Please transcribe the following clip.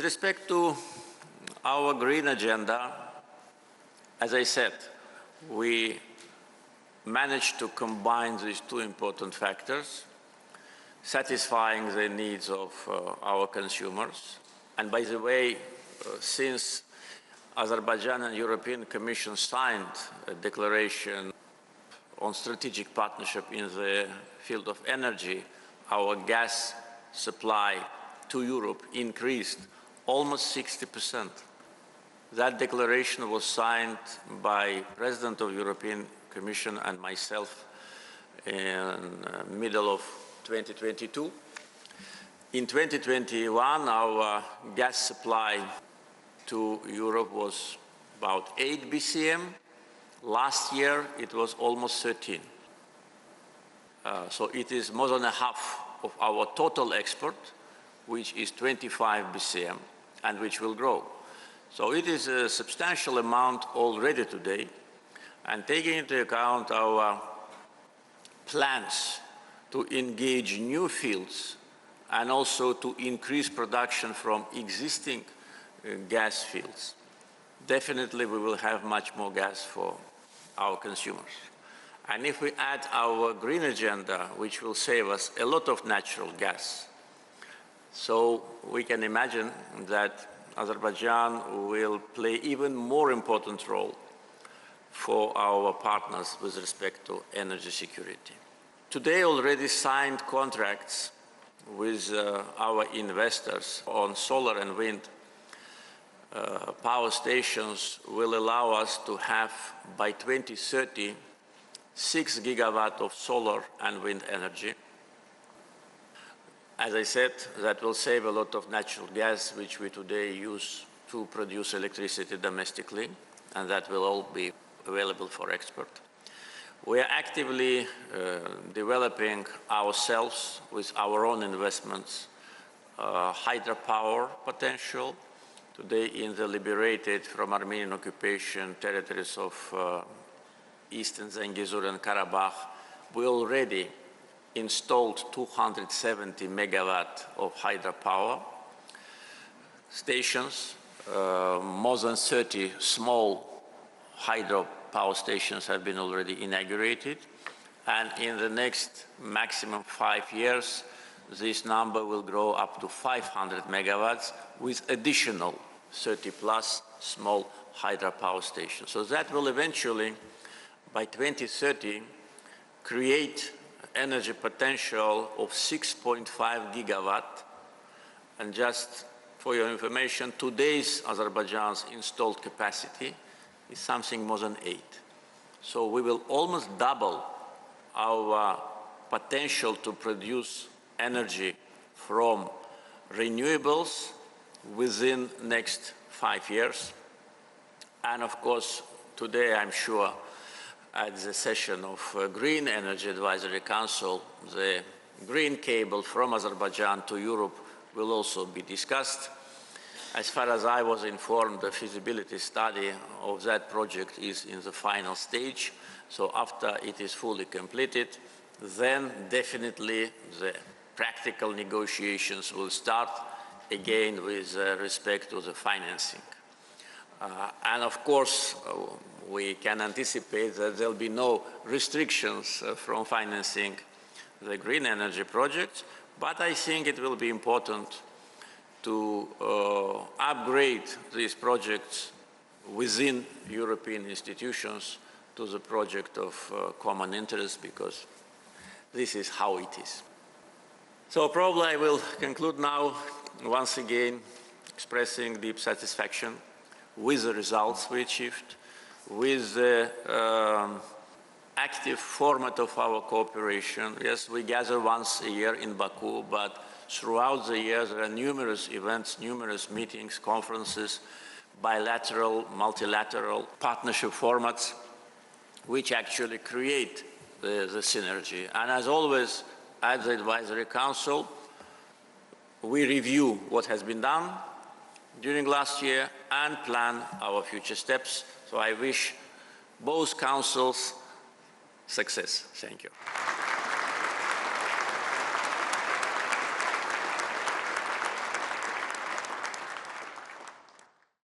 respect to our green agenda, as I said, we managed to combine these two important factors, satisfying the needs of our consumers. And by the way, since Azerbaijan and European Commission signed a declaration on strategic partnership in the field of energy, our gas supply to Europe increased almost 60%. That declaration was signed by President of European Commission and myself in middle of 2022. In 2021, our gas supply to Europe was about 8 BCM. Last year, it was almost 13. So it is more than a half of our total export, which is 25 BCM, and which will grow. So it is a substantial amount already today, and taking into account our plans to engage new fields and also to increase production from existing gas fields, definitely we will have much more gas for our consumers. And if we add our green agenda, which will save us a lot of natural gas, so we can imagine that Azerbaijan will play even more important role for our partners with respect to energy security. Today already signed contracts with our investors on solar and wind power stations will allow us to have by 2030 6 gigawatt of solar and wind energy. As I said, that will save a lot of natural gas, which we today use to produce electricity domestically, and that will all be available for export. We are actively developing ourselves with our own investments, hydropower potential. Today, in the liberated from Armenian occupation territories of Eastern Zangezur and Karabakh, we already installed 270 megawatt of hydropower stations. More than 30 small hydropower stations have been already inaugurated. And in the next maximum 5 years, this number will grow up to 500 megawatts with additional 30 plus small hydropower stations. So that will eventually, by 2030, create energy potential of 6.5 gigawatt. And just for your information, today's Azerbaijan's installed capacity is something more than 8. So we will almost double our potential to produce energy from renewables within the next 5 years. And of course, today I'm sure at the session of Green Energy Advisory Council, the green cable from Azerbaijan to Europe will also be discussed. As far as I was informed, the feasibility study of that project is in the final stage. So after it is fully completed, then definitely the practical negotiations will start again with respect to the financing. And of course, we can anticipate that there will be no restrictions from financing the green energy projects, but I think it will be important to upgrade these projects within European institutions to the project of common interest, because this is how it is. So probably I will conclude now, once again, expressing deep satisfaction with the results we achieved, with the active format of our cooperation. Yes, we gather once a year in Baku, but throughout the year there are numerous events, numerous meetings, conferences, bilateral, multilateral partnership formats, which actually create the synergy. And as always, at the Advisory Council, we review what has been done during last year and plan our future steps. So I wish both councils success. Thank you.